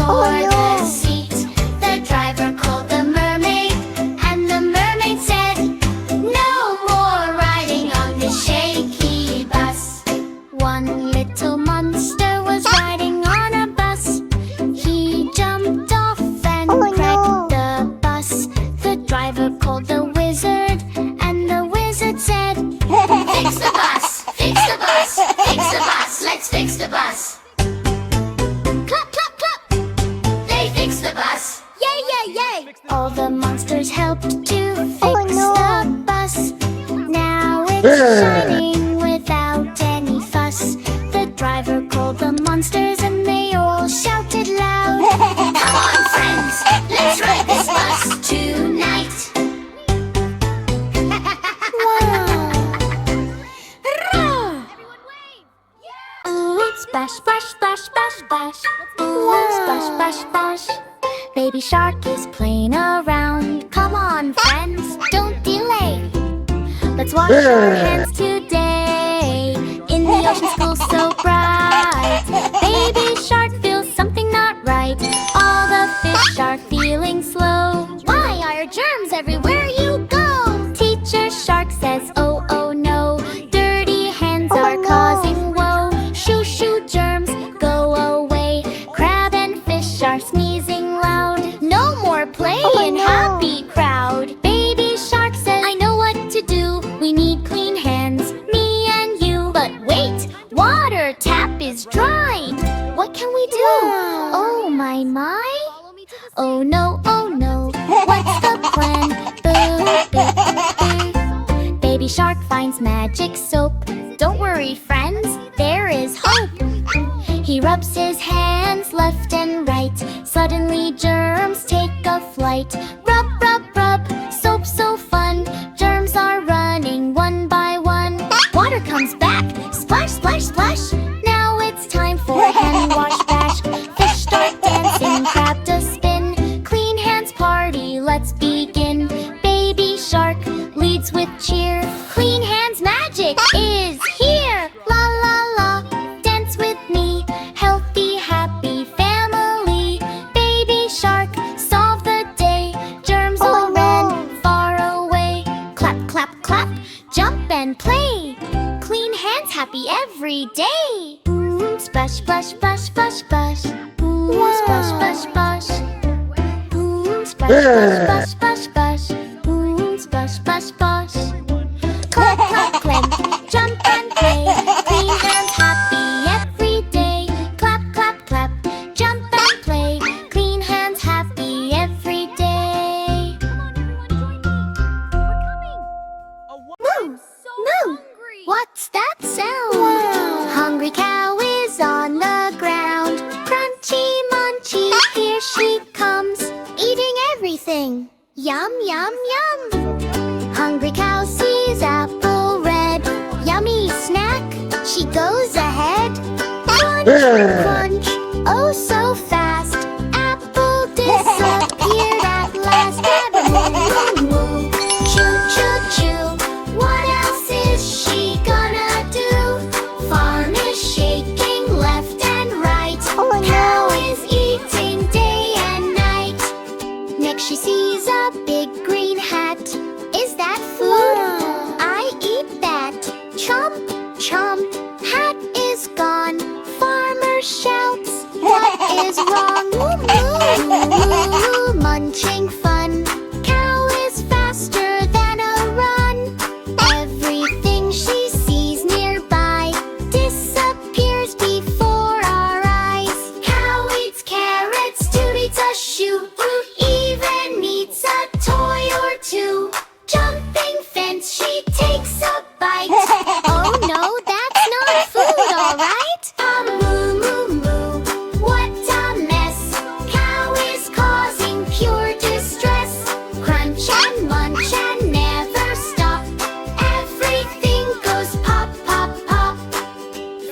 for the seat. The driver called the mermaid, and the mermaid said, "No more riding on this shaky bus." One little monster was riding on a bus. He jumped off and wrecked the bus. The driver called the wizard, and the wizard said, "Fix the bus, fix the bus, fix the bus, let's fix the bus." Clap, clap, clap! They fixed the bus. Yay, yay, yay! All the monsters helped to fix the bus. Now it's shining without any fuss. The driver called the monsters and they all shouted loud, "Come on, friends, let's ride this bus tonight." Ooh, splash, splash, splash, splash, splash. Ooh, splash, splash, splash. Baby shark is playing around. Come on, friends, don't delay. Let's wash our hands today in the ocean school so bright. Baby shark feels something not right. All the fish are feeling slow. Why are germs everywhere you go? Teacher shark says, "Oh, oh no, dirty hands are causing woe. Shoo, shoo, germs, go away. Crab and fish are sneezing loud. No more playing, happy crowd." Baby shark says, "I know what to do. We need clean hands, me and you." But wait, water tap is dry. What can we do? Oh my, my. Oh no, what's the plan? Boo, boo, boo. Baby shark finds magic soap. Don't worry, friends, there is hope. He rubs his hands left and right. Suddenly germs take a flight. Rub, rub, rub, soap so fun. Germs are running one by one. Water comes back, splash, splash, splash. Now it's time for hand wash bash. Fish start dancing, crab does spin. Clean hands party, let's begin. Baby shark leads with cheer. Clean hands magic is here. La la la, dance with me. Healthy, happy family. Baby shark solve the day. Germs all ran far away. Clap, clap, clap, jump and play. Clean hands happy every day. Splash, splash, splash, splash, splash. Splash, splash, splash. Splash, splash, splash, splash, splash. Splash, splash, splash. Clap, clap, clap, jump and play. Clean hands happy every day. Clap, clap, clap, jump and play. Clean hands happy every day. Moo! Moo! What's that sound? Hungry cow is on the ground. Crunchy munchy, here she comes, eating everything. Yum, yum, yum. Hungry cow sees apple red. Yummy snack, she goes ahead. Crunch, crunch, oh so fast. Apple disappeared at last. Moo, moo, choo, choo, choo. What else is she gonna do? Farm is shaking left and right. Cow is eating day and night. Next she sees a big green hat. Is that food? I eat that. Chomp, chomp, hat is gone. Farmer shouts, what is wrong? Moo, moo, moo, munching fun. Cow is faster than a run. Everything she sees nearby disappears before our eyes. Cow eats carrots, Toot eats a shoe, even eats a toy or two. Jumping fence, she takes a bite. Oh no, that's not food, alright? Moo, moo, moo, what a mess. Cow is causing pure distress. Crunch and munch and never stop. Everything goes pop, pop, pop.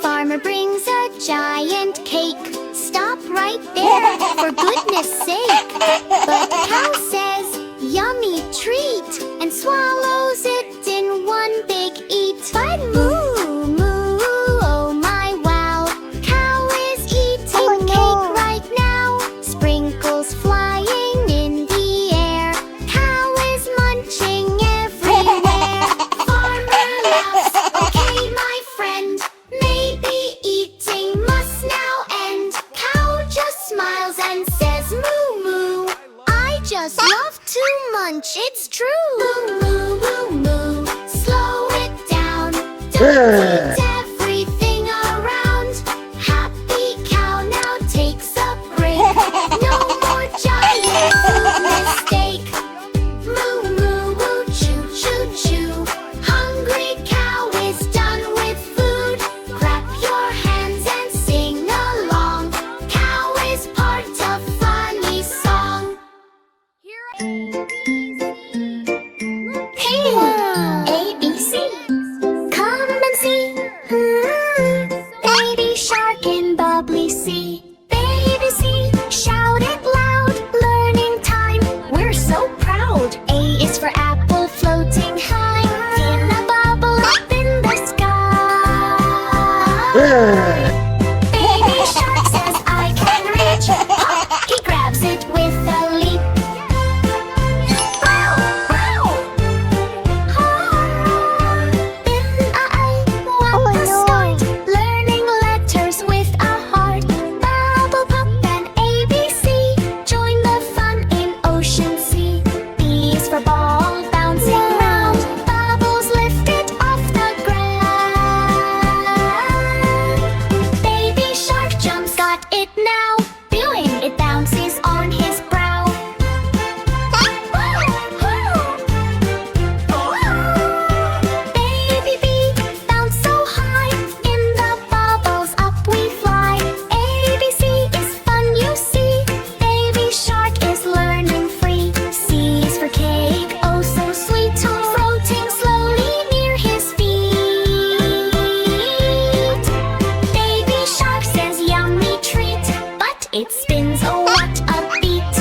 Farmer brings a giant cake. Stop right there, for goodness sake. But cow says, yummy treat, and swallows it in one big eat. But moo, moo, oh my wow. Cow is eating cake right now. It's moo moo. I just love to munch, it's true. Moo moo moo moo. Slow it down. Don't eat everything around. Happy cow now takes a break. No more giant food mistake. Moo moo moo. Choo choo choo. Hungry cow is done with food. Clap your hands and sing along. Cow is part of funny song. Hey, A, B, C. Come and see. Baby shark in bubbly sea. Baby sea, shout it loud. Learning time, we're so proud. A is for apple floating high in a bubble up in the sky. Baby shark says I can reach. Hop, he grabs it with a leap. Wow, wow. What a start. Learning letters with a heart. Bubble pop and ABC. Join the fun in ocean sea. B is for ball bouncing round. Bubbles lifted off the ground. Baby shark jumps, got it now. Doing it bounces on his brow. Baby bee, bounce so high. In the bubbles up we fly. ABC is fun, you see. Baby shark is learning free. C is for cake, oh so sweet. Floating slowly near his feet. Baby shark says yummy treat. But it spins, oh what a beat.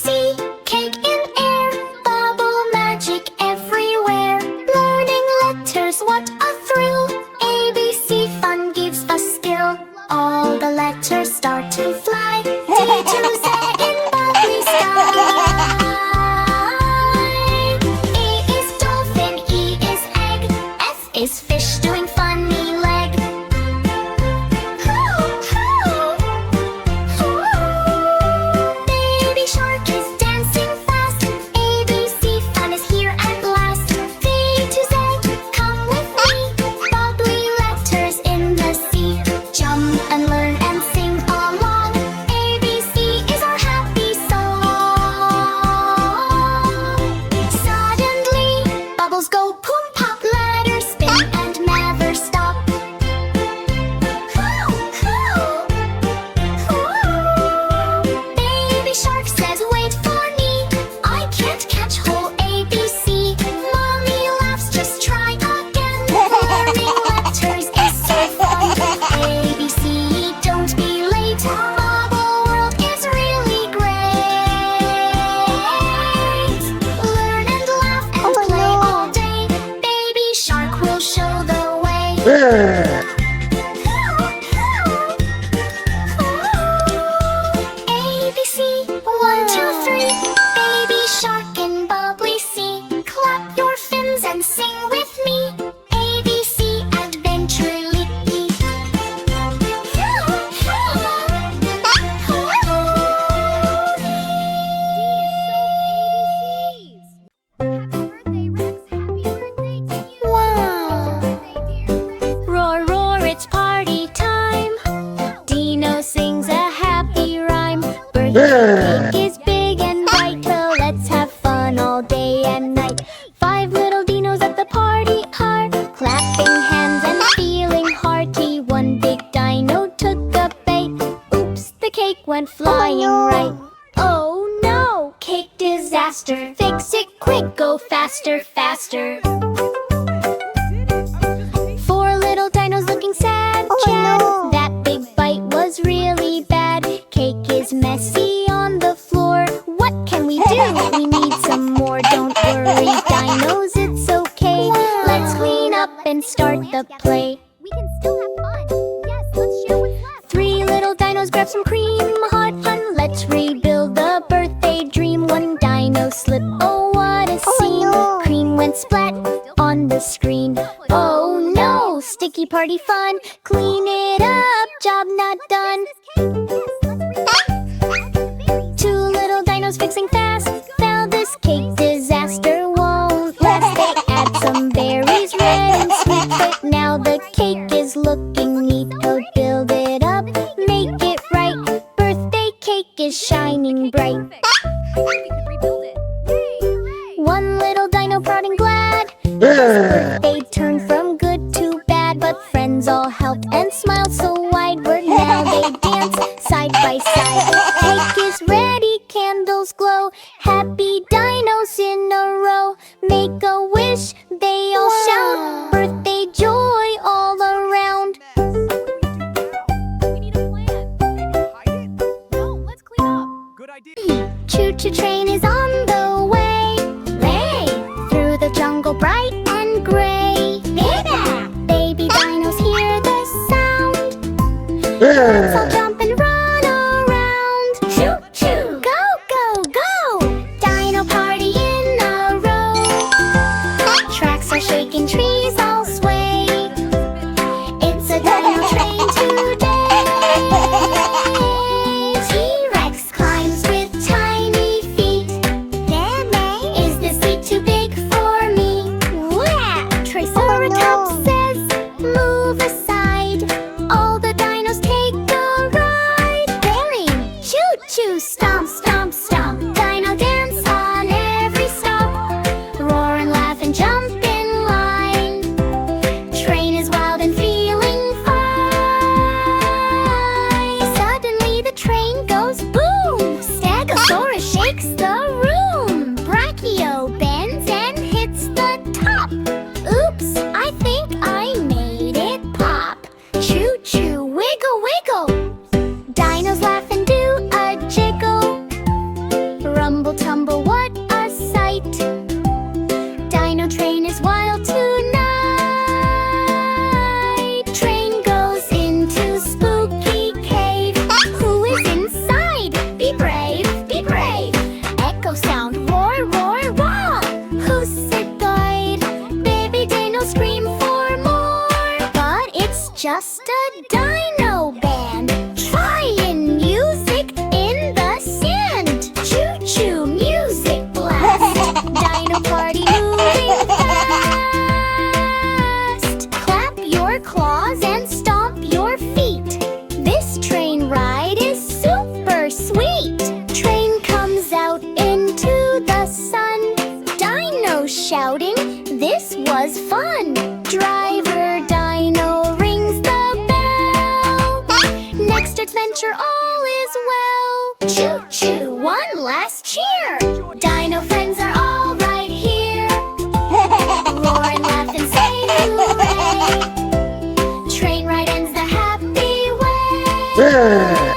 See, cake in air. Bubble magic everywhere. Learning letters, what a thrill. ABC fun gives us skill. All the letters start to fly. D to Z in bubbly sky. A is dolphin, E is egg. F is fish doing funny leg. Baby shark is dancing fast. ABC fun is here at last. V to Z, come with me. Bubbly letters in the sea. Jump and learn and sing along. ABC is our happy song. Suddenly, bubbles go boom pop. Letters spin and never stop. Baby shark says wait for me. I can't catch whole ABC. Mommy laughs, just try again. Learning letters is so fun. ABC, don't be late. Bubble world is really great. Learn and laugh and play all day. Baby shark will show the way. ABC, 1, 2, 3. Baby shark in bubbly sea. Clap your fins and sing with me. ABC adventurely. Wow. Roar, roar, it's party time. Dino sings a happy rhyme. Birthday cake is big and bright. Well, let's have fun all day and night. 5 little dinos at the party are clapping hands and feeling hearty. One big dino took a bite. Oops, the cake went flying right. Oh no, cake disaster. Fix it quick, go faster, faster. 4 little dinos looking sad, Chad. That big bite was really bad. Cake is messy on the floor. What can we do? We need some more. Don't worry, dinos, it's okay. Let's clean up and start the play. We can still have fun. Yes, let's share what's left. 3 little dinos grab some cream. Hot fun, let's rebuild the birthday dream. One dino slip, oh what a scene. Cream went splat on the screen. Oh no, sticky part party fun. Clean it up, job not done. Two little dinos fixing fast. Now this cake disaster won't last. They add some berries, red and sweet, but now the cake is looking neat. Oh, build it up, make it right. Birthday cake is shining bright. One little dino prodding glad. Birthday turned from good to bad, but friends all helped and smiled so wide. Word now they dance side by side. Cake is ready, candles glow. Happy dinos in a row. Make a wish, they all shout. Birthday joy all around. We need a plan. Maybe hide it? No, let's clean up. Good idea. Choo-choo train is on the way. Lay through the jungle bright and gray. Baby dinos hear the sound. Let's all jump and run around. Choo-choo, go, go, go. Dino party in a row. Tracks are shaking, trees all sway. It's a dino train today. T-Rex climbs with tiny feet. Is this seat too big for me? Triceratops says, move aside. All the dinos take a ride. Bang! Choo-choo, stomp, stomp, stomp. Dino dance on every stop. Roar and laugh and jump in line. Train is wild and feeling fine. Suddenly the train goes boom. Stegosaurus shakes the room. Brachio bends and hits the top. Oops, I think I made it pop. Choo-choo, wiggle, wiggle. Dinos laugh and do a jiggle. Rumble, tumble, what a sight. Dino train is wild tonight. Train goes into spooky cave. Who is inside? Be brave, be brave. Echo sound, roar, roar, roar. Who's it guide? Baby dino scream for more. But it's just a dino band. Trying music in the sand. Choo-choo, music blast. Dino party moving fast. Clap your claws and stomp your feet. This train ride is super sweet. Train comes out into the sun. Dino shouting, this was fun. Driver dino rings the bell. Next adventure all is well. Choo-choo, one last cheer. Dino friends are all right here. Roar and laugh and say hooray. Train ride ends the happy way.